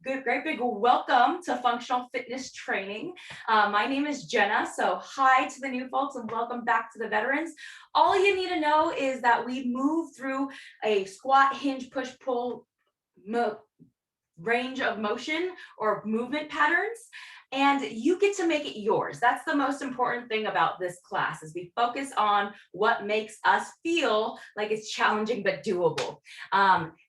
Good, great big welcome to functional fitness training. My name is Jenna. So hi to the new folks and welcome back to the veterans. All you need to know is that we move through a squat, hinge, push, pull range of motion or movement patterns, and you get to make it yours. That's the most important thing about this class, is we focus on what makes us feel like it's challenging but doable.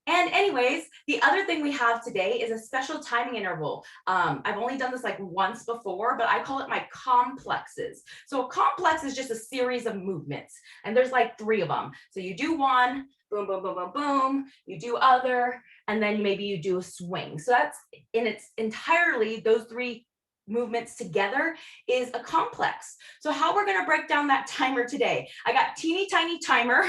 And anyways, the other thing we have today is a special timing interval. I've only done this like once before, but I call it my complexes. So a complex is just a series of movements, and there's like 3 of them. So you do one, boom, boom, boom, boom, boom, you do other, and then maybe you do a swing. So that's in its entirely, those 3 movements together is a complex. So how we're going to break down that timer today, I got teeny tiny timer,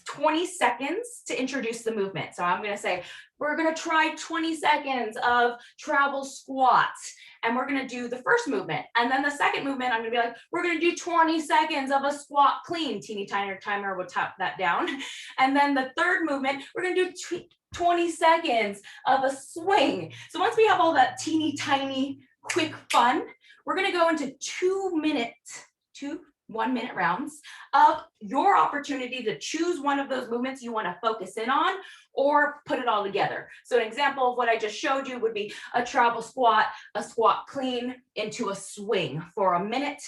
20 seconds to introduce the movement. So I'm going to say, we're going to try 20 seconds of travel squats. And we're going to do the first movement. And then the second movement, I'm going to be like, we're going to do 20 seconds of a squat clean. Teeny tiny timer will tap that down. And then the third movement, we're going to do 20 seconds of a swing. So once we have all that teeny tiny quick fun, we're going to go into 1-minute rounds of your opportunity to choose one of those movements you want to focus in on or put it all together. So an example of what I just showed you would be a travel squat, a squat clean into a swing for 1 minute,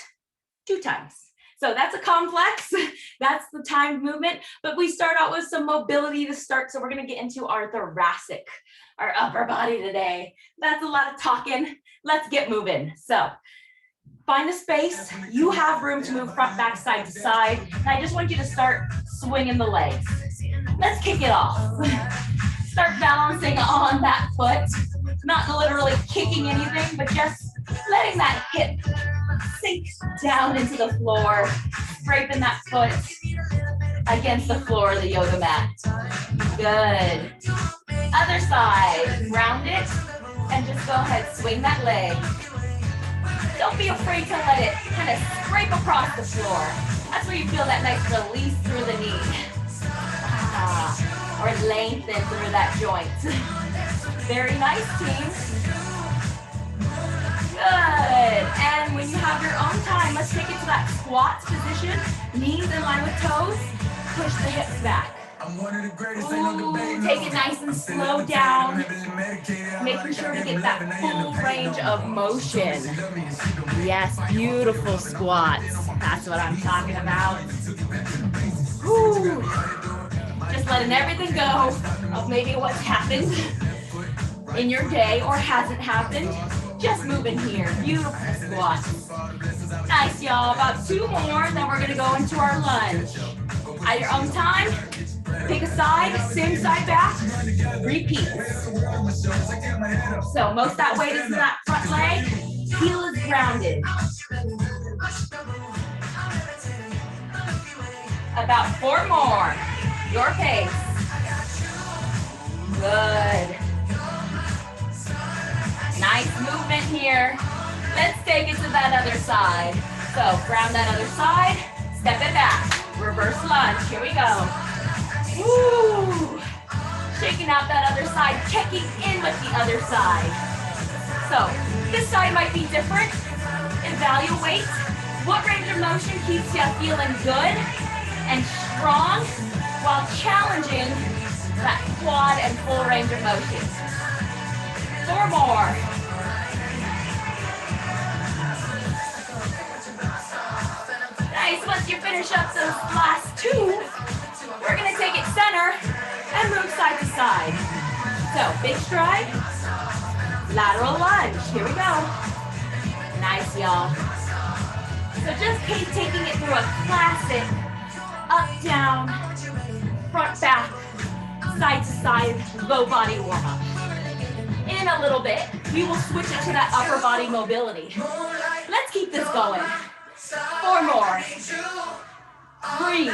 2 times. So that's a complex, that's the timed movement, but we start out with some mobility to start. So we're going to get into our thoracic, our upper body today. That's a lot of talking. Let's get moving. So find a space. You have room to move front, back, side to side. And I just want you to start swinging the legs. Let's kick it off. Start balancing on that foot. Not literally kicking anything, but just letting that hip sink down into the floor, scraping that foot against the floor of the yoga mat. Good. Other side, round it, and just go ahead, swing that leg. Don't be afraid to let it kind of scrape across the floor. That's where you feel that nice release through the knee. Or lengthen through that joint. Very nice, team. Good. And when you have your own time, let's take it to that squat position. Knees in line with toes. Push the hips back. Ooh, take it nice and slow down. Making sure to get that full range of motion. Yes, beautiful squats. That's what I'm talking about. Ooh. Just letting everything go of maybe what's happened in your day or hasn't happened. Just moving here. Beautiful squats. Nice, y'all. About 2 more, then we're gonna go into our lunge. At your own time, pick a side, same side back, repeat. So most that weight is in that front leg, heel is grounded. About 4 more, your pace. Good. Nice movement here. Let's take it to that other side. So ground that other side, step it back, reverse lunge, here we go. Woo! Shaking out that other side, checking in with the other side. So this side might be different. Evaluate what range of motion keeps you feeling good and strong while challenging that quad and full range of motion. 4 more. Nice, once you finish up those last 2, we're gonna take it center and move side to side. So big stride, lateral lunge, here we go. Nice, y'all. So just keep taking it through a classic up, down, front, back, side to side, low body warm up. In a little bit, we will switch it to that upper body mobility. Let's keep this going. 4 more. 3,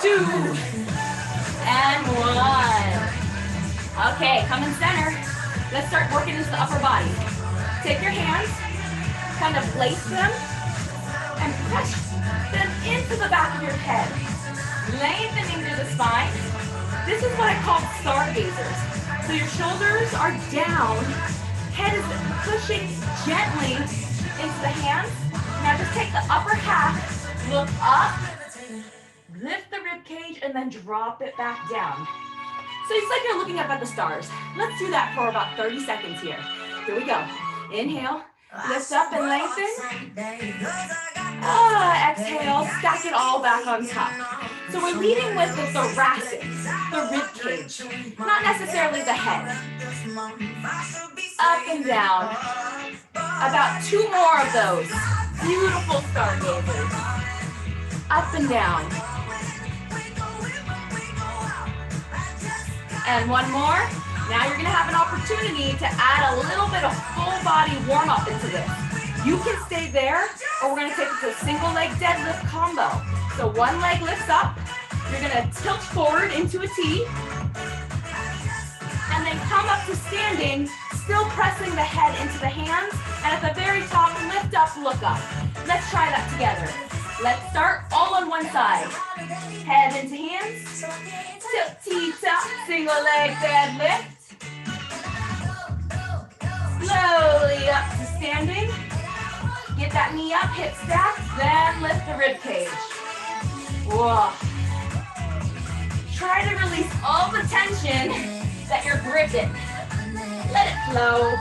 2, and 1. Okay, come in center. Let's start working into the upper body. Take your hands, kind of place them, and push them into the back of your head. Lengthening through the spine. This is what I call stargazers. So your shoulders are down, head is pushing gently into the hands. Now just take the upper half, look up, lift the rib cage, and then drop it back down. So it's like you're looking up at the stars. Let's do that for about 30 seconds here. Here we go. Inhale, lift up and lengthen. Exhale, stack it all back on top. So we're leading with the thoracic, the rib cage, not necessarily the head. Up and down. About 2 more of those. Beautiful stargazers. Up and down. And 1 more. Now you're gonna have an opportunity to add a little bit of full body warm up into this. You can stay there, or we're gonna take it to a single leg deadlift combo. So 1 leg lifts up, you're gonna tilt forward into a T, and then come up to standing, still pressing the head into the hands, and at the very top, lift up, look up. Let's try that together. Let's start all on one side. Head into hands, tilt T-top, single leg deadlift. Slowly up to standing. Get that knee up, hip stacked, then lift the rib cage. Whoa. Try to release all the tension that you're gripping. Let it flow.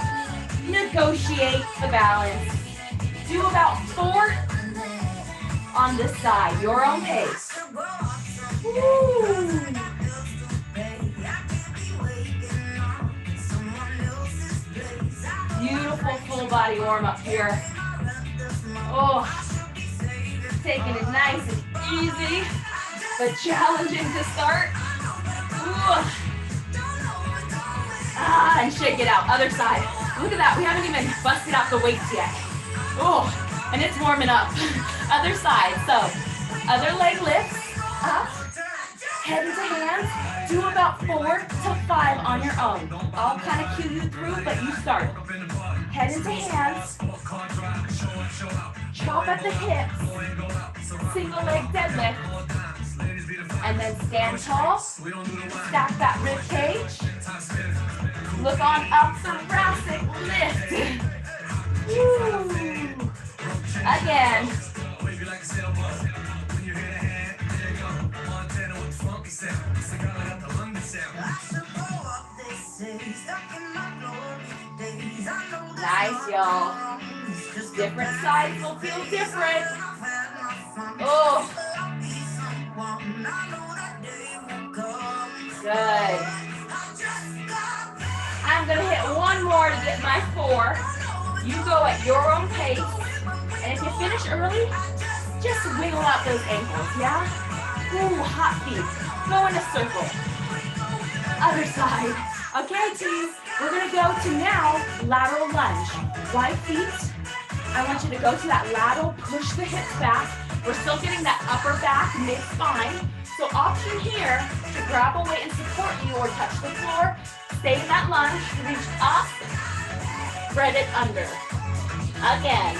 Negotiate the balance. Do about 4 on this side, your own pace. Woo. Beautiful full body warm up here. Oh, taking it nice and easy, but challenging to start. Ooh. And shake it out, other side. Look at that, we haven't even busted out the weights yet. Oh, and it's warming up. Other side, so other leg lifts, up, head into hands. Do about 4 to 5 on your own. I'll kind of cue you through, but you start. Head into hands. Chop at the hips. Single leg deadlift. And then stand tall. Stack that rib cage. Look on up, thoracic lift. Woo. Again. Nice, y'all. Different sides will feel different. Oh. Good. I'm going to hit 1 more to get my 4. You go at your own pace. And if you finish early, just wiggle out those ankles, yeah? Ooh, hot feet. Go in a circle. Other side. Okay, team. We're going to go to now lateral lunge. Wide feet. I want you to go to that lateral, push the hips back. We're still getting that upper back, mid-spine. So option here to grab a weight and support you or touch the floor. Stay in that lunge, reach up, spread it under. Again,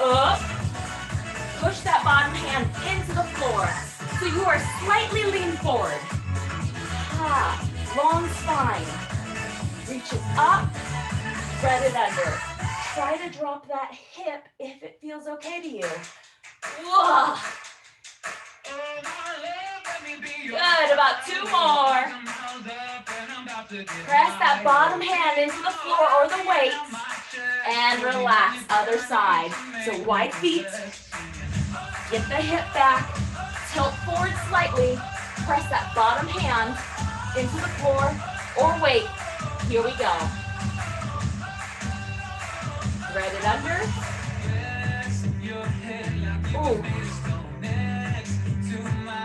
up, push that bottom hand into the floor. So you are slightly leaned forward. Long spine. Reach it up, spread it under. Try to drop that hip if it feels okay to you. Whoa. Good, about 2 more. Press that bottom hand into the floor or the weight and relax, other side. So wide feet, get the hip back, tilt forward slightly, press that bottom hand into the floor or weight. Here we go. Thread it under. Ooh.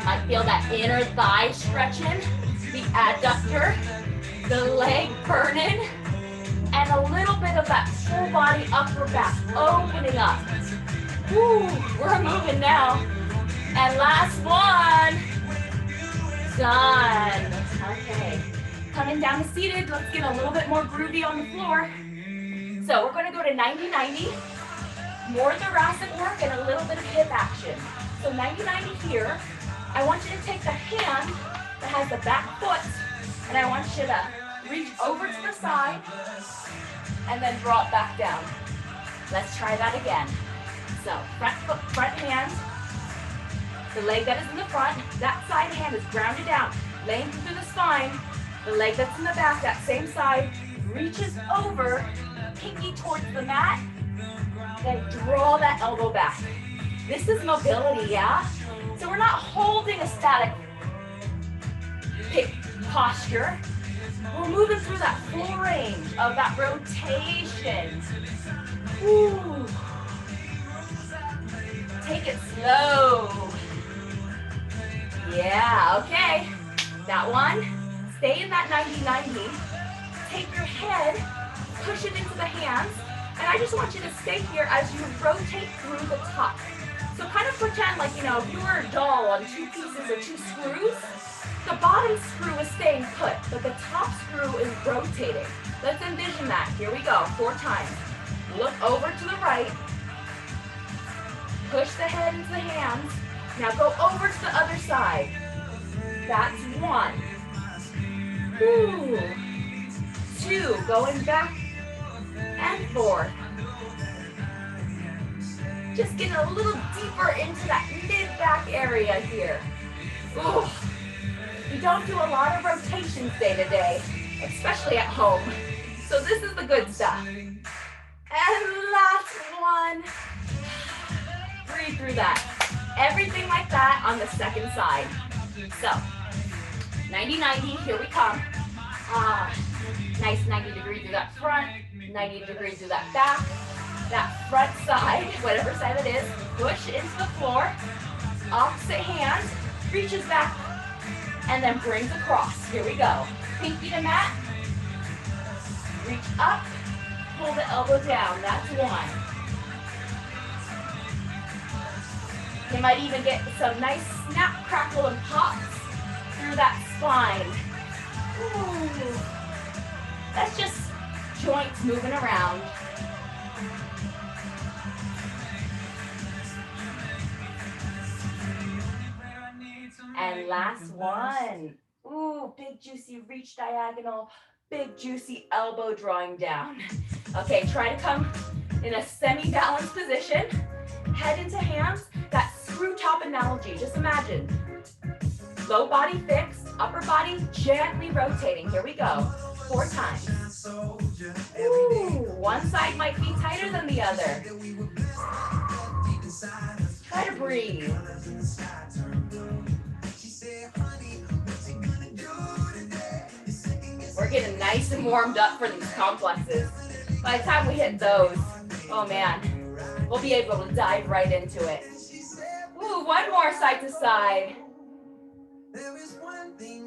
I feel that inner thigh stretching, the adductor, the leg burning, and a little bit of that full body upper back opening up. Woo, we're moving now. And last one. Done. Okay. Coming down to seated, let's get a little bit more groovy on the floor. So we're going to go to 90-90, more thoracic work and a little bit of hip action. So 90-90 here. I want you to take the hand that has the back foot and I want you to reach over to the side, and then draw it back down. Let's try that again. So front foot, front hand, the leg that is in the front, that side hand is grounded down, laying through the spine. The leg that's in the back, that same side, reaches over, pinky towards the mat, then draw that elbow back. This is mobility, yeah? So we're not holding a static posture. We're moving through that full range of that rotation. Ooh. Take it slow. Yeah, okay. That one. Stay in that 90-90. Take your head, push it into the hands, and I just want you to stay here as you rotate through the top. So kind of pretend like, you know, if you were a doll on two pieces or two screws, the bottom screw is staying put, but the top screw is rotating. Let's envision that. Here we go, 4 times. Look over to the right. Push the head into the hands. Now go over to the other side. That's 1. Ooh. 2, going back and forth. Just getting a little deeper into that mid-back area here. Ooh. We don't do a lot of rotations day to day, especially at home. So this is the good stuff. And last one. Breathe through that. Everything like that on the second side. So, 90-90, here we come. Nice 90 degrees through that front, 90 degrees through that back, that front side, whatever side it is, push into the floor, opposite hand, reaches back, and then brings across. Here we go. Pinky to mat, reach up, pull the elbow down, that's 1. You might even get some nice snap, crackle, and pops through that spine. Ooh. That's just joints moving around. And last one. Ooh, big juicy reach diagonal, big juicy elbow drawing down. Okay, try to come in a semi-balanced position. Head into hands, that screw top analogy. Just imagine. Low body fixed, upper body gently rotating. Here we go. 4 times. Ooh, one side might be tighter than the other. Try to breathe. We're getting nice and warmed up for these complexes. By the time we hit those, oh man, we'll be able to dive right into it. Ooh, one more side to side.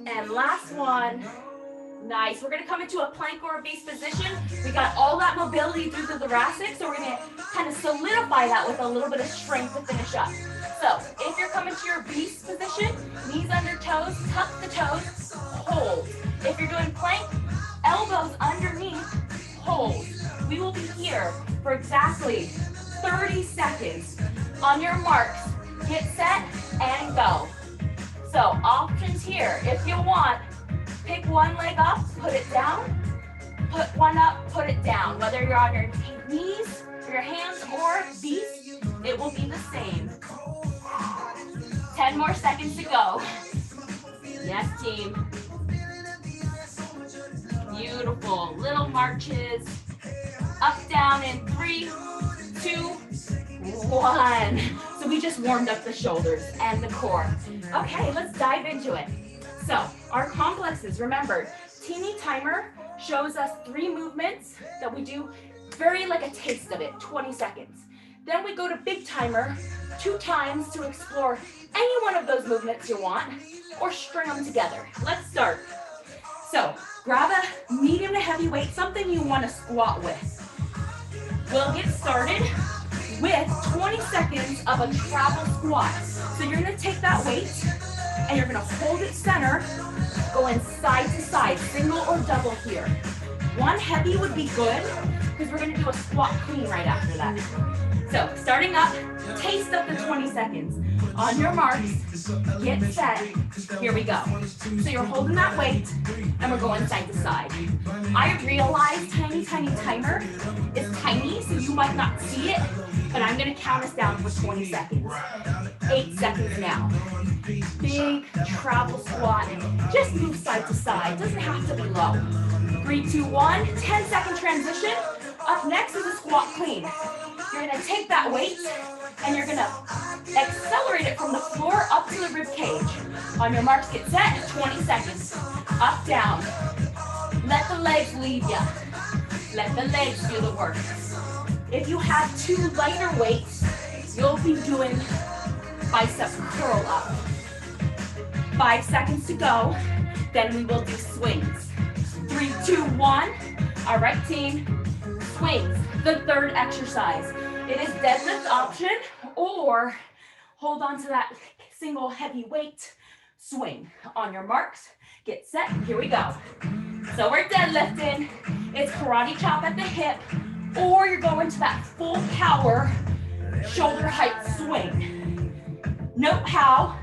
And last one. Nice. We're going to come into a plank or a beast position. We got all that mobility through the thoracic, so we're going to kind of solidify that with a little bit of strength to finish up. So if you're coming to your beast position, knees under toes, tuck the toes, hold. If you're doing plank, elbows underneath, hold. We will be here for exactly 30 seconds. On your marks, get set and go. So options here. If you want, pick one leg up, put it down. Put one up, put it down. Whether you're on your knees, your hands, or beast, it will be the same. 10 more seconds to go. Yes, team. Beautiful. Little marches. Up, down in 3, 2, 1. So we just warmed up the shoulders and the core. Okay, let's dive into it. So our complexes, remember, teeny timer shows us 3 movements that we do, very like a taste of it, 20 seconds. Then we go to big timer 2 times to explore any one of those movements you want, or string them together. Let's start. So grab a medium to heavy weight, something you want to squat with. We'll get started with 20 seconds of a travel squat. So you're going to take that weight and you're going to hold it center, going side to side, single or double here. One heavy would be good because we're going to do a squat clean right after that. So starting up, taste of the 20 seconds. On your marks, get set. Here we go. So you're holding that weight, and we're going side to side. I realize tiny, tiny timer is tiny, so you might not see it, but I'm gonna count us down for 20 seconds. 8 seconds now. Big travel squat. Just move side to side. Doesn't have to be low. 3, 2, 1. 10-second transition. Up next is a squat clean. You're gonna take that weight and you're gonna accelerate it from the floor up to the rib cage. On your marks, get set. 20 seconds. Up, down. Let the legs lead ya. Let the legs do the work. If you have 2 lighter weights, you'll be doing bicep curl up. 5 seconds to go. Then we will do swings. 3, 2, 1. All right, team. Swings. The third exercise. It is deadlift option, or hold on to that single heavy weight. Swing. On your marks, get set. Here we go. So we're deadlifting. It's karate chop at the hip, or you're going to that full power shoulder height swing. Note how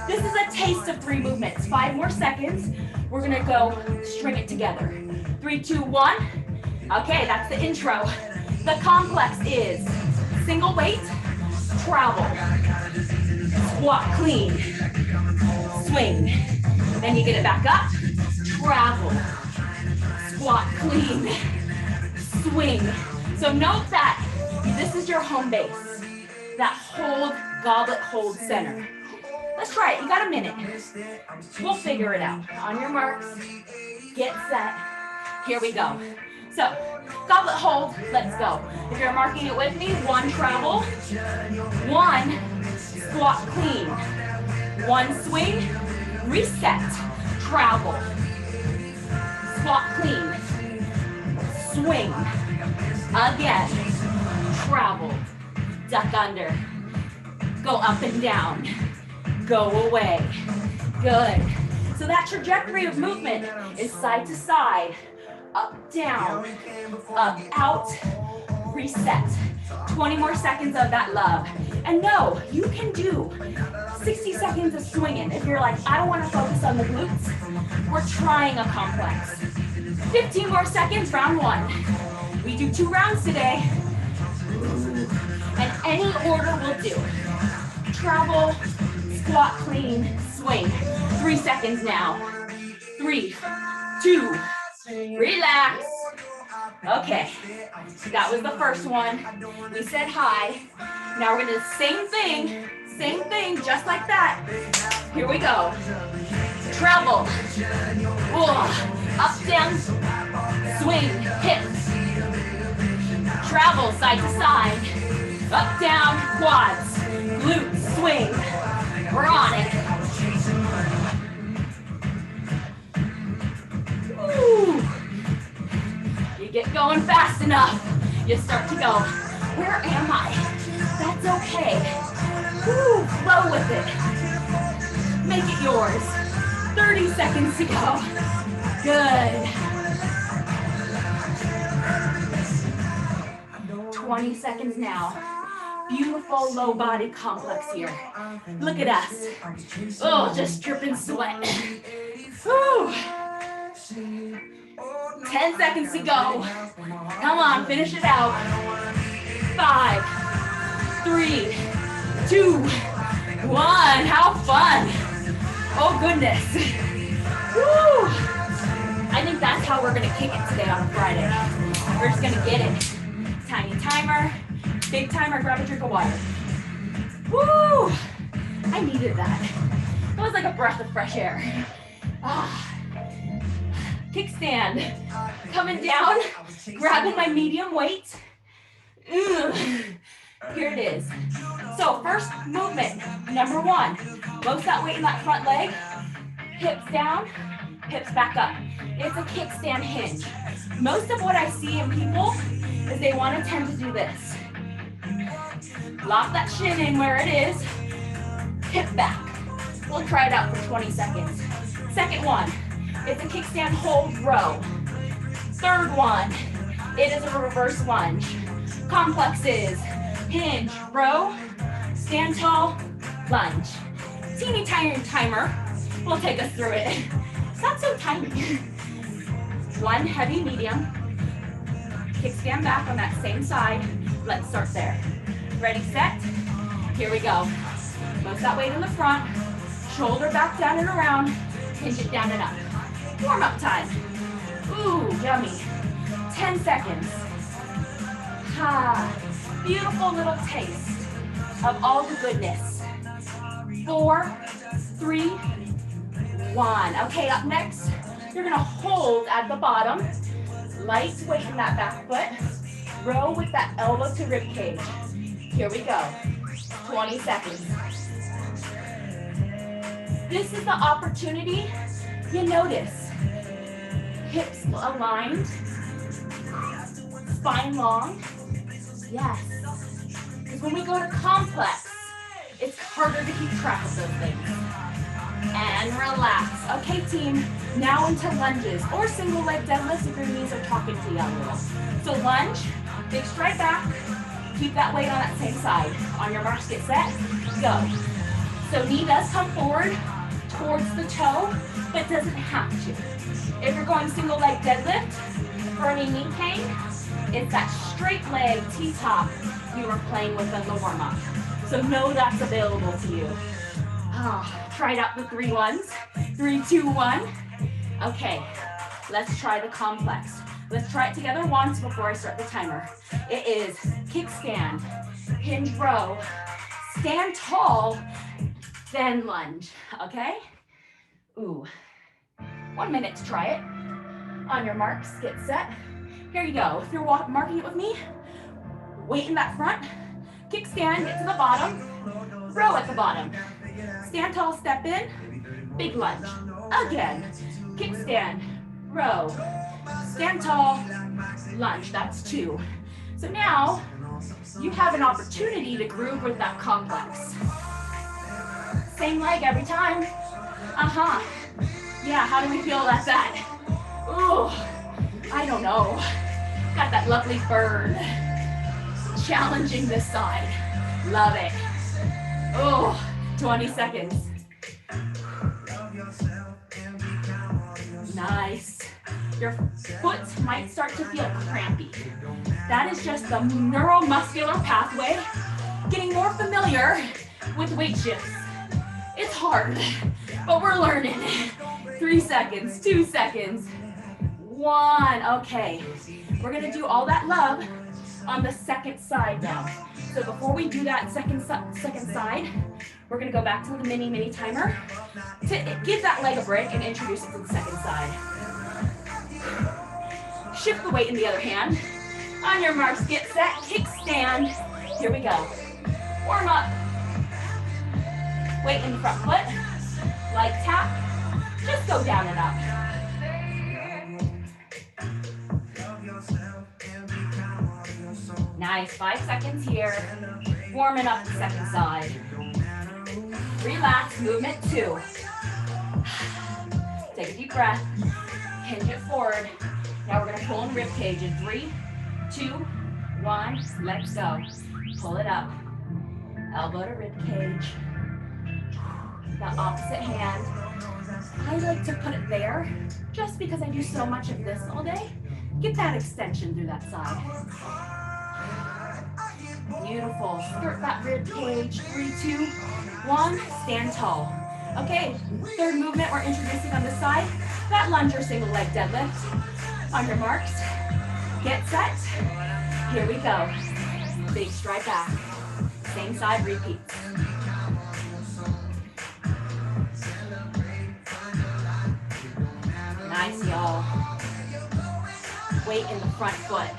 this is a taste of 3 movements. 5 more seconds. We're gonna go string it together. 3, 2, 1. Okay, that's the intro. The complex is single weight, travel, squat clean, swing. Then you get it back up, travel, squat clean, swing. So note that this is your home base. That hold, goblet hold center. Let's try it. You got a minute. We'll figure it out. On your marks, get set. Here we go. So, goblet hold, let's go. If you're marking it with me, 1 travel, 1 squat clean, 1 swing, reset, travel, squat clean, swing, again, travel, duck under, go up and down, go away. Good. So that trajectory of movement is side to side, up, down, up, out, reset. 20 more seconds of that love. And no, you can do 60 seconds of swinging. If you're like, I don't want to focus on the glutes, we're trying a complex. 15 more seconds, round 1. We do 2 rounds today. And any order will do. Travel, squat clean, swing. 3 seconds now. 3, 2, relax. Okay, that was the first one. We said hi. Now we're gonna do the same thing, just like that. Here we go. Travel. Up, down, swing, hips. Travel side to side. Up, down, quads, glutes, swing. We're on it. Woo. You get going fast enough, you start to go, where am I? That's okay. Woo, flow with it. Make it yours. 30 seconds to go. Good. 20 seconds now. Beautiful low body complex here. Look at us. Oh, just dripping sweat. Whew. 10 seconds to go. Come on, finish it out. 5, 3, 2, 1. How fun. Oh, goodness. Woo. I think that's how we're going to kick it today on a Friday. We're just going to get it. Tiny timer. Big timer, grab a drink of water. Woo! I needed that. It was like a breath of fresh air. Kickstand. Coming down, grabbing my medium weight. Here it is. So first movement, number 1. Most that weight in that front leg. Hips down, hips back up. It's a kickstand hinge. Most of what I see in people is they want to tend to do this. Lock that shin in where it is. Hip back. We'll try it out for 20 seconds. Second one, it's a kickstand hold row. Third one, it is a reverse lunge. Complex is hinge, row, stand tall, lunge. Teeny tiny timer will take us through it. It's not so tiny. One heavy medium. Kickstand back on that same side. Let's start there. Ready, set? Here we go. Most that weight in the front. Shoulder back down and around. Hinge it down and up. Warm up time. Ooh, yummy. 10 seconds. Ha. Beautiful little taste of all the goodness. 4, 3, 1. Okay, up next, you're gonna hold at the bottom. Light weight in that back foot. Row with that elbow to rib cage. Here we go. 20 seconds. This is the opportunity you notice. Hips aligned. Spine long. Yes. Because when we go to complex, it's harder to keep track of those things. And relax. Okay, team, now into lunges or single leg deadlifts if your knees are talking to you a little. So lunge, big stride back, keep that weight on that same side. On your marks, get set, go. So knee does come forward towards the toe, but doesn't have to. If you're going single leg deadlift, for any knee pain, it's that straight leg T-top you were playing with in the warm-up. So know that's available to you. Try it out the 3 ones. 3, 2, 1. Okay, let's try the complex. Let's try it together once before I start the timer. It is kickstand, hinge row, stand tall, then lunge, okay? Ooh, 1 minute to try it. On your marks, get set. Here you go. If you're marking it with me, weight in that front, kickstand, get to the bottom, row at the bottom. Stand tall, step in, big lunge. Again, kickstand, row, stand tall, lunge, that's 2. So now, you have an opportunity to groove with that complex. Same leg every time. Yeah, how do we feel about that? Ooh, I don't know. Got that lovely burn. Challenging this side. Love it. Oh, 20 seconds. Nice. Your foot might start to feel crampy. That is just the neuromuscular pathway getting more familiar with weight shifts. It's hard, but we're learning. 3 seconds, 2 seconds, 1. Okay, we're gonna do all that love on the second side now. So before we do that second side, we're gonna go back to the mini timer to give that leg a break and introduce it to the second side. Shift the weight in the other hand. On your marks, get set, kickstand. Here we go. Warm up. Weight in the front foot. Light tap. Just go down and up. Nice, 5 seconds here. Warming up the second side. Relax, movement 2. Take a deep breath. Hinge it forward. Now we're gonna pull in rib cage in 3, 2, 1. Let's go. Pull it up. Elbow to rib cage. The opposite hand. I like to put it there just because I do so much of this all day. Get that extension through that side. Beautiful. Skirt that rib cage. 3, 2, 1. Stand tall. Okay, third movement we're introducing on this side. That lunge or single leg deadlift. On your marks, get set. Here we go. Big stride back. Same side, repeat. Nice, y'all. Weight in the front foot.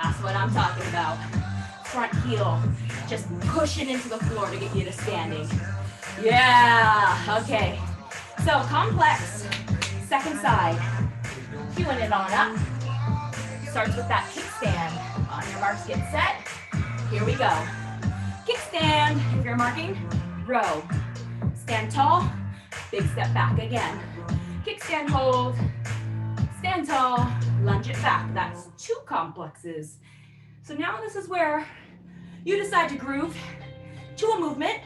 That's what I'm talking about. Front heel, just pushing into the floor to get you to standing. Yeah, okay. So complex, second side. Queuing it on up. Starts with that kickstand. On your marks, get set. Here we go. Kickstand, if you're marking, row. Stand tall, big step back again. Kickstand hold, stand tall, lunge it back. That's 2 complexes. So now this is where you decide to groove to a movement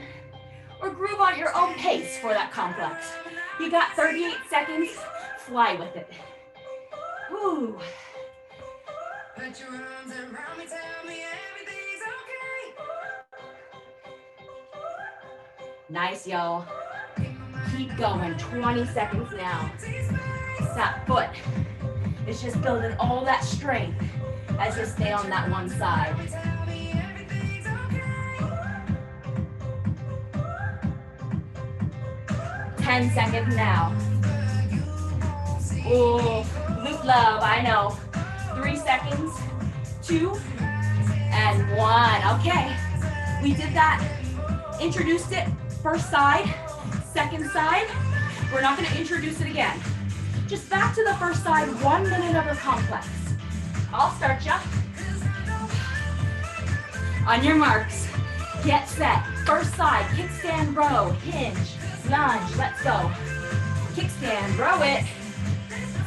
or groove on your own pace for that complex. You got 38 seconds, fly with it. Woo. Put your arms around me, tell me everything's okay. Nice, y'all. Keep going, 20 seconds now. That foot is just building all that strength as you stay on that one side. 10 seconds now. Oh, glute love, I know. 3 seconds, 2, and 1. Okay, we did that. Introduced it, first side, second side. We're not gonna introduce it again. Just back to the first side, 1 minute of a complex. I'll start ya. On your marks, get set. First side, kickstand row, hinge, lunge, let's go. Kickstand, row it.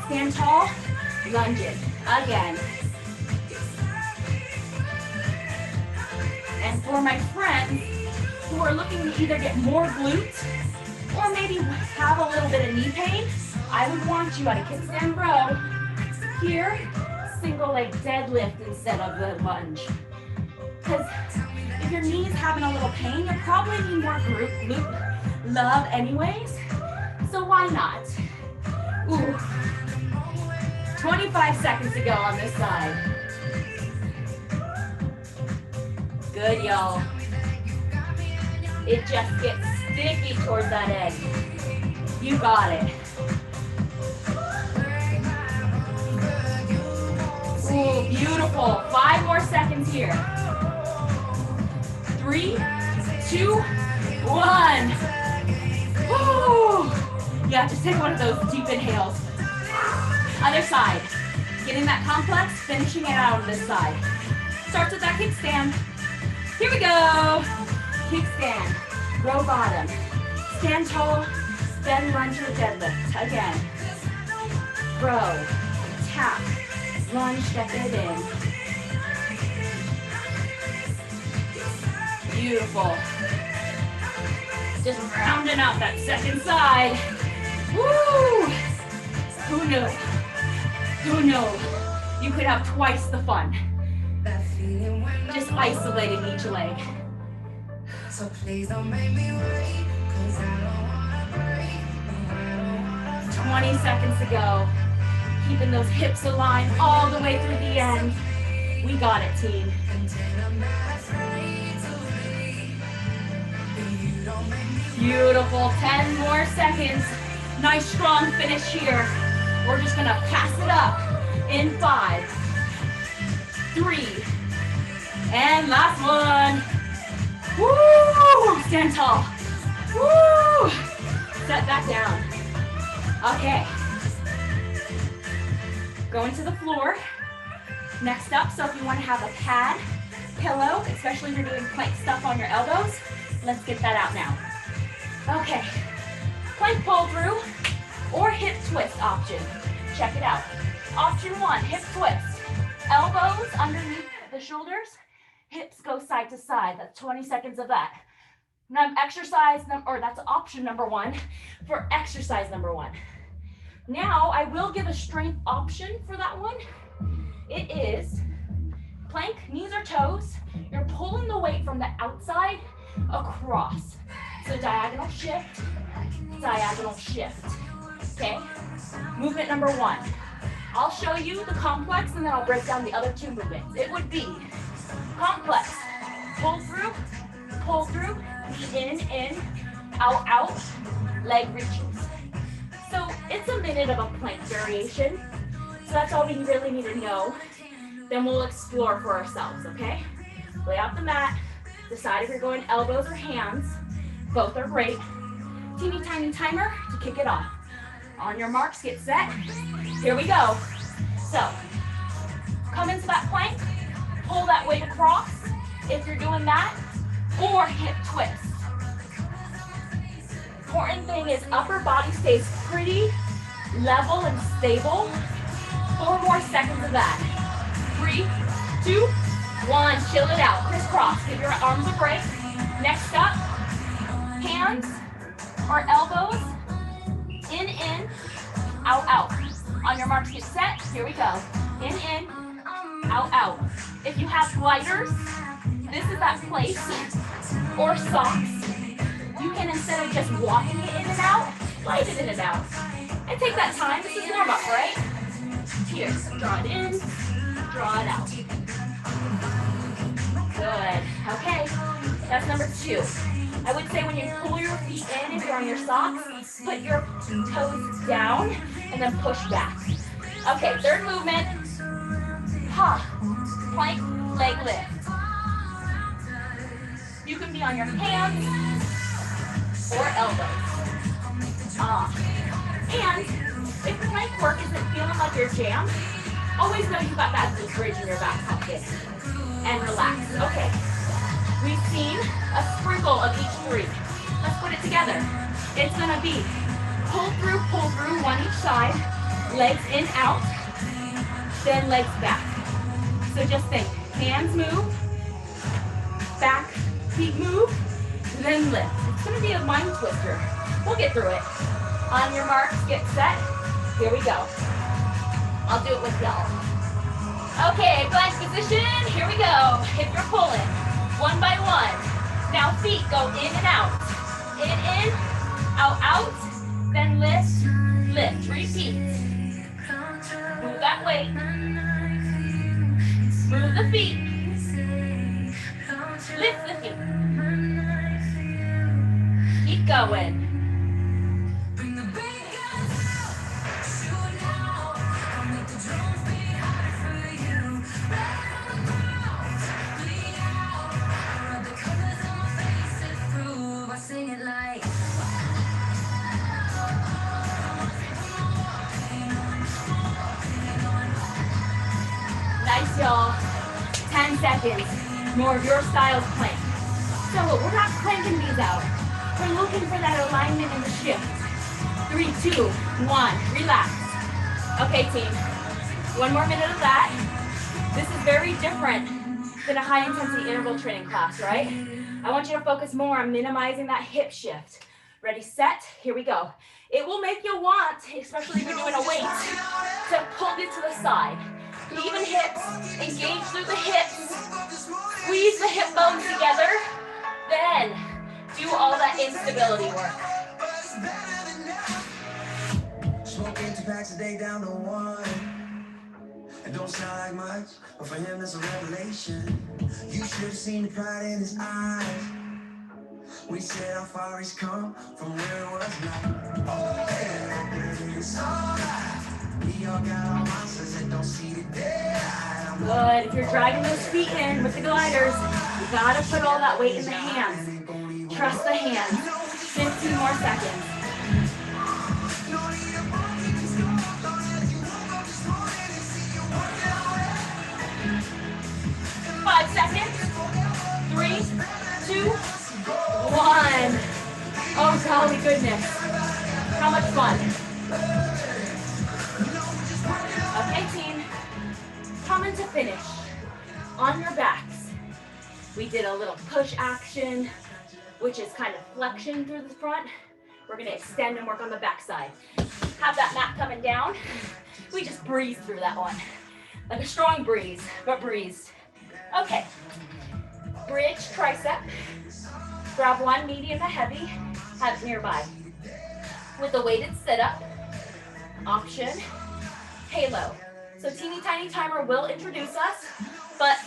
Stand tall, lunge it, again. And for my friends who are looking to either get more glutes or maybe have a little bit of knee pain, I would want you at a kickstand row here, single leg deadlift instead of the lunge. Because if your knee's having a little pain, you'll probably need more glute love anyways, so why not? Ooh. 25 seconds to go on this side. Good, y'all. It just gets sticky towards that edge. You got it. Ooh, beautiful. 5 more seconds here. 3, 2, 1. Woo! Yeah, just take one of those deep inhales. Other side. Getting that complex, finishing it out on this side. Starts with that kickstand. Here we go. Kickstand. Row bottom. Stand tall. Then lunge or deadlift. Again. Row. Tap. Lunge, step it in. Beautiful. Just rounding out that second side. Woo! Who knew? Who knew? You could have twice the fun. Just isolating each leg. So please don't make me wait, 'cause I don't wanna break. 20 seconds to go. Keeping those hips aligned all the way through the end. We got it, team. Beautiful, 10 more seconds. Nice strong finish here. We're just gonna pass it up in 5, 3, and last one. Woo! Stand tall. Woo! Set that down. Okay. Going to the floor. Next up, so if you want to have a pad, pillow, especially if you're doing plank stuff on your elbows, let's get that out now. Okay. Plank pull through or hip twist option. Check it out. Option 1, hip twist. Elbows underneath the shoulders. Hips go side to side. That's 20 seconds of that. Now that's option number 1 for exercise number 1. Now I will give a strength option for that one. It is plank, knees or toes. You're pulling the weight from the outside across. So diagonal shift, diagonal shift. Okay? Movement number 1. I'll show you the complex and then I'll break down the other 2 movements. It would be complex, pull through, knee in, out, leg reaches. So it's a minute of a plank variation. So that's all we really need to know. Then we'll explore for ourselves, okay? Lay out the mat, decide if you're going elbows or hands. Both are great. Teeny tiny timer to kick it off. On your marks, get set. Here we go. So, come into that plank, pull that weight across if you're doing that, or hip twist. Important thing is upper body stays pretty level and stable. 4 more seconds of that. 3, 2, 1, chill it out. Crisscross, give your arms a break. Next up, Hands or elbows, in, out, out. On your marks, get set, here we go. In, out, out. If you have gliders, this is that place, or socks, you can, instead of just walking it in and out, glide it in and out. And take that time, this is warm up, right? Here, draw it in, draw it out. Good, okay, that's number 2. I would say when you pull your feet in, if you're on your socks, put your toes down and then push back. Okay, 3rd movement, plank, leg lift. You can be on your hands or elbows. And if the plank work isn't feeling like you're jammed, always know you got that bridge in your back pocket. And relax. Okay. We've seen a sprinkle of each 3. Let's put it together. It's gonna be pull through, one each side, legs in, out, then legs back. So just think, hands move, back, feet move, then lift. It's gonna be a mind twister. We'll get through it. On your marks, get set. Here we go. I'll do it with y'all. Okay, plank position, here we go. If you're pulling, one by one. Now feet go in and out. In, out, out, then lift, lift. Repeat. Move that weight. Move the feet. Lift the feet. Keep going. Nice, y'all. 10 seconds. More of your style's plank. So we're not cranking these out. We're looking for that alignment in the shift. 3, 2, 1. Relax. Okay, team. 1 more minute of that. This is very different than a high intensity interval training class, right? I want you to focus more on minimizing that hip shift. Ready, set, here we go. It will make you want, especially if you're doing a weight, to pull it to the side. Even hips, engage through the hips, squeeze the hip bones together, then do all that instability work. Smoking 2 packs a day down to 1. It don't sound like much, but for him it's a revelation. You should have seen the pride in his eyes. We said how far he's come from where it was like. Oh yeah, it's alright. We all got our monsters that don't see the day. Good. If you're dragging those feet in with the gliders, you gotta put all that weight in the hands. Trust the hands. 15 more seconds. 5 seconds. 3, 2, 1. Oh, golly goodness. How much fun. Okay, team. Coming to finish. On your backs. We did a little push action, which is kind of flexion through the front. We're gonna extend and work on the back side. Have that mat coming down. We just breeze through that one. Like a strong breeze, but breezed. Okay. Bridge tricep. Grab one medium to heavy, have it nearby. With a weighted sit-up, option, halo. So teeny tiny timer will introduce us, but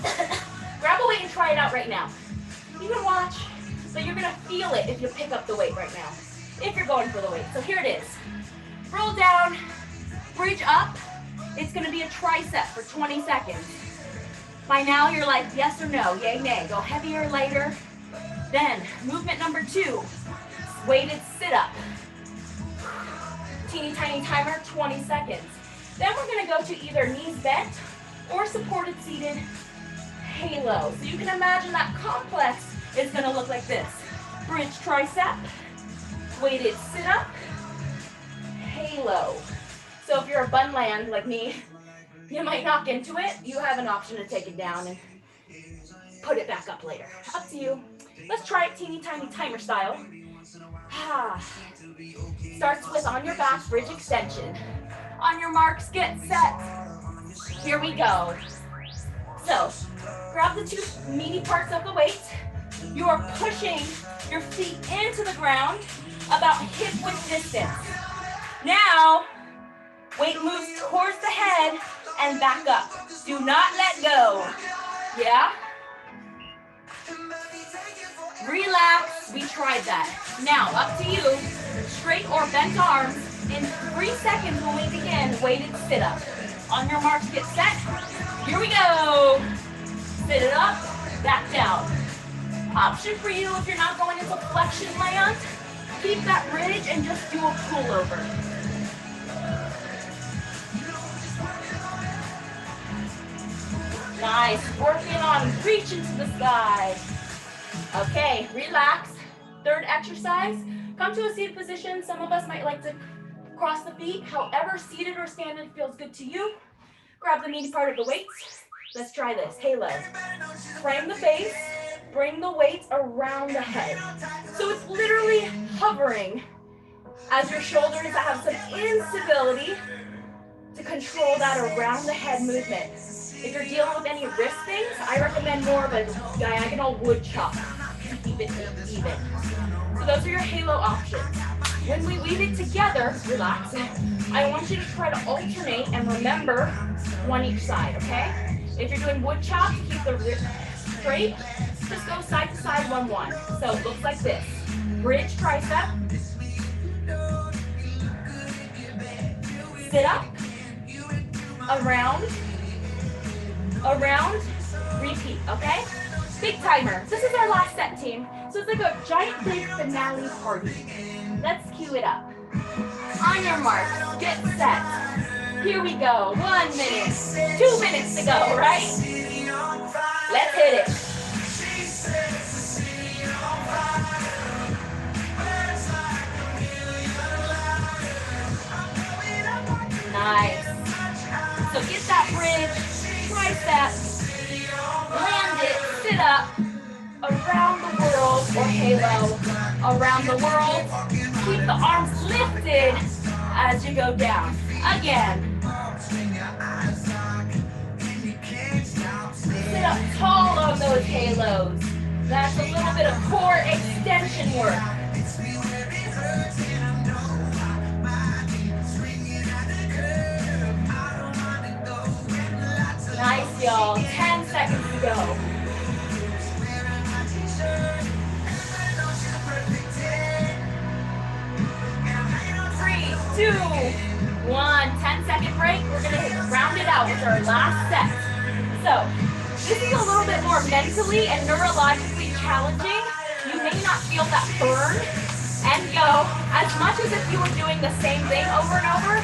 grab a weight and try it out right now. You can watch, but you're gonna feel it if you pick up the weight right now, if you're going for the weight. So here it is. Roll down, bridge up. It's gonna be a tricep for 20 seconds. By now you're like, yes or no, yay, nay. Go heavier, lighter. Then, movement number 2, weighted sit-up. Teeny tiny timer, 20 seconds. Then we're gonna go to either knees bent or supported seated halo. So you can imagine that complex is gonna look like this. Bridge tricep, weighted sit-up, halo. So if you're a bun land like me, you might knock into it. You have an option to take it down and put it back up later. Up to you. Let's try it teeny tiny timer style. Starts with on your back, bridge extension. On your marks, get set. Here we go. So, grab the two meaty parts of the weight. You are pushing your feet into the ground about hip width distance. Now, weight moves towards the head and back up. Do not let go. Yeah? Relax, we tried that. Now, up to you. Straight or bent arms. In 3 seconds when we begin, weighted sit-up. On your marks, get set. Here we go. Sit it up, back down. Option for you if you're not going into flexion land, keep that bridge and just do a pullover. Nice, working on reach into the sky. Okay, relax. Third exercise, come to a seated position. Some of us might like to cross the feet. However, seated or standing feels good to you. Grab the meaty part of the weights. Let's try this, halo. Frame the base, bring the weights around the head. So it's literally hovering as your shoulders have some instability to control that around the head movement. If you're dealing with any wrist things, I recommend more of a diagonal wood chop to keep it even. So those are your halo options. When we weave it together, relax. I want you to try to alternate and remember one each side, okay? If you're doing wood chop, keep the wrist straight. Just go side to side, 1-1. So it looks like this. Bridge tricep. Sit up. Around. Around. Repeat, okay? Big timer. This is our last set, team. So it's like a giant big finale party. Let's cue it up. On your mark, get set. Here we go. 1 minute. 2 minutes to go, right? Let's hit it. Nice. So get that bridge, triceps, land it, sit up, around the world, or halo, around the world. Keep the arms lifted as you go down. Again. Sit up tall on those halos. That's a little bit of core extension work. Nice, y'all. 10 seconds to go. 3, 2, 1. 10-second break. We're going to round it out with our last set. So, this is a little bit more mentally and neurologically challenging. You may not feel that burn and go as much as if you were doing the same thing over and over,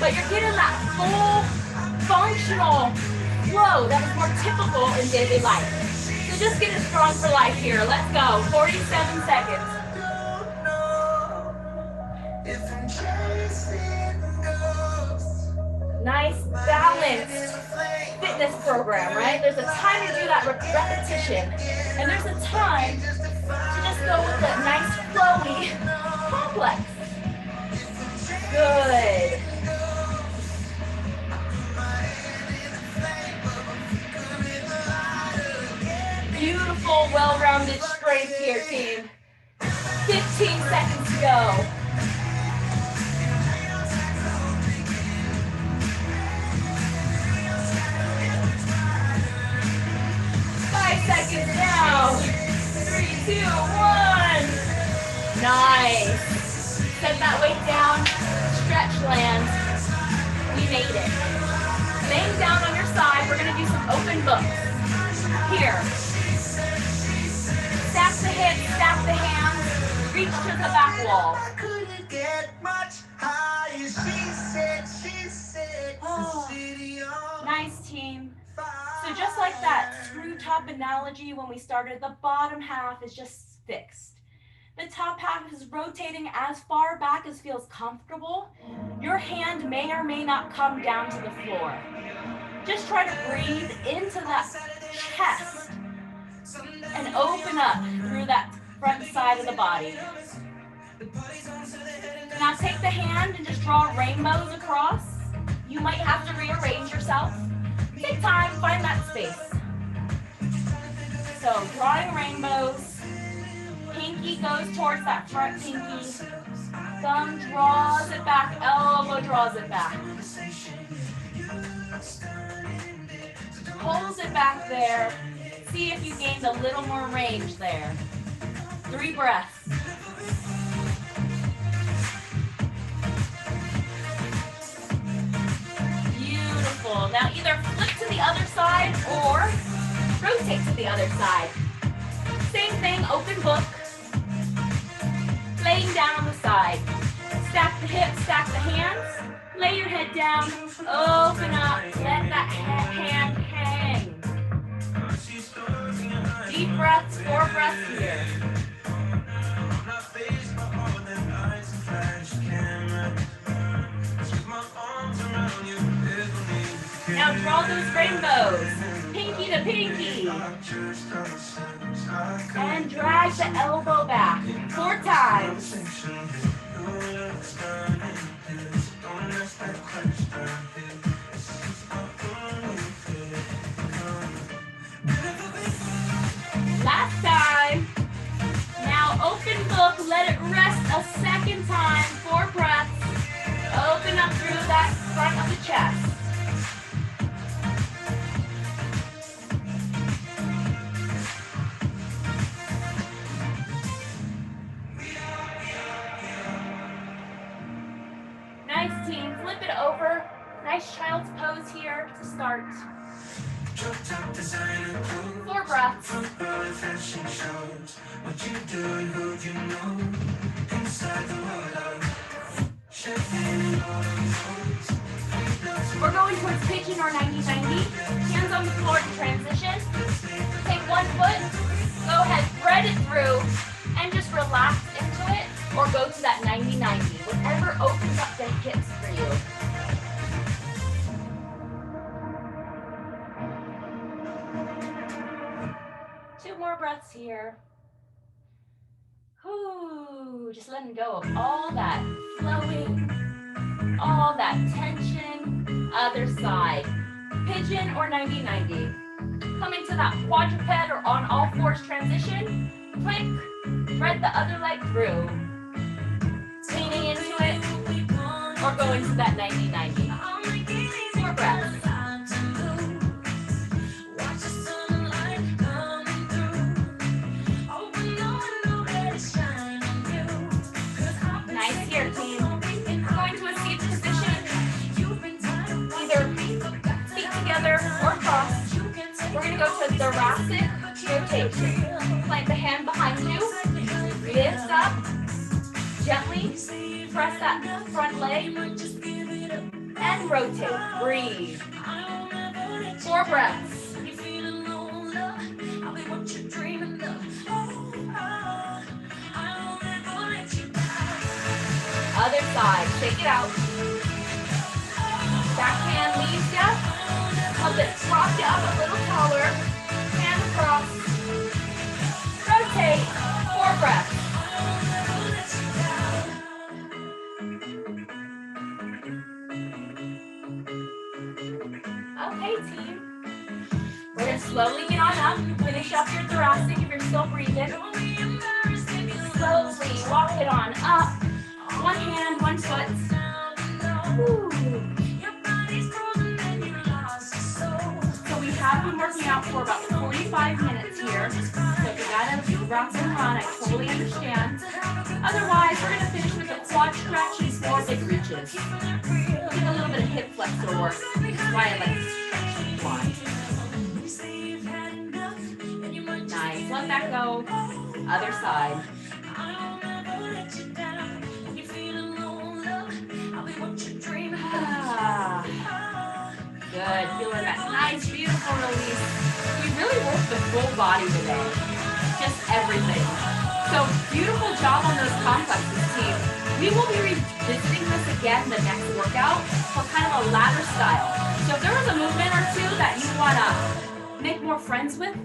but you're getting that full functional flow that is more typical in daily life. So just get it strong for life here. Let's go. 47 seconds. Nice balanced fitness program, right? There's a time to do that repetition, and there's a time to just go with the nice flowy complex. Good. Beautiful, well-rounded strength here, team. 15 seconds to go. 5 seconds now. 3, 2, 1. Nice. Set that weight down. Stretch land. We made it. Laying down on your side, we're going to do some open books. Here. Stack the hips, stack the hands, reach to the back wall. Oh, nice, team. So just like that screw top analogy when we started, the bottom half is just fixed. The top half is rotating as far back as feels comfortable. Your hand may or may not come down to the floor. Just try to breathe into that chest and open up through that front side of the body. Now take the hand and just draw rainbows across. You might have to rearrange yourself. Take time, find that space. So drawing rainbows. Pinky goes towards that front pinky. Thumb draws it back, elbow draws it back. Pulls it back there. See if you gained a little more range there. 3 breaths. Beautiful. Now either flip to the other side or rotate to the other side. Same thing, open book. Laying down on the side. Stack the hips, stack the hands. Lay your head down. Open up. Let that hand hang. Deep breaths, 4 breaths here. Now draw those rainbows. Pinky to pinky. And drag the elbow back 4 times. Last time. Now open book, let it rest a second time, 4 breaths. Open up through that front of the chest. Nice team, flip it over. Nice child's pose here to start. 4 breaths. We're going towards pigeon or 90-90. Hands on the floor to transition. Take 1 foot, go ahead, thread it through, and just relax into it, or go to that 90-90. Whatever opens up the hips for you. Two more breaths here. Whew, just letting go of all that flowing, all that tension. Other side. Pigeon or 90-90. Coming to that quadruped or on all fours transition. Plank, thread the other leg through. Leaning into it, or going to that 90-90. 4 breaths. Nice here, team. Going to a seated position. Either feet together or cross. We're going to go to thoracic rotation. Plant the hand behind you. Lift up. Gently press that front leg and rotate. Breathe. 4 breaths. Other side. Shake it out. Back hand leads you. Help it prop you up a little taller. Hand across. Rotate. 4 breaths. Okay, team. We're going to slowly get on up. Finish up your thoracic if you're still breathing. Slowly walk it on up. 1 hand, 1 foot. Woo. So we have been working out for about 45 minutes here. So if you gotta rock and run, I totally understand. Otherwise, we're gonna finish with a quad stretch and 4 big reaches. Give a little bit of hip flexor work. That's why I like to stretch the quad. Nice. Let that go. Other side. Good. Feeling that nice, beautiful release. We really worked the full body today. Just everything. So beautiful job on those complexes, team. We will be revisiting this again the next workout for kind of a ladder style. So if there was a movement or two that you want to make more friends with,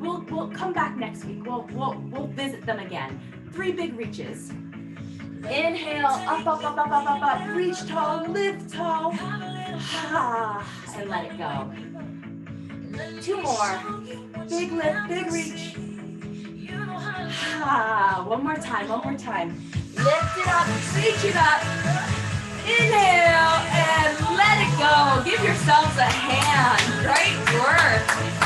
we'll come back next week. We'll visit them again. 3 big reaches. Inhale, up, up, up, up, up, up, up. Reach tall, lift tall. And let it go. 2 more. Big lift, big reach. One more time, one more time. Lift it up, reach it up. Inhale.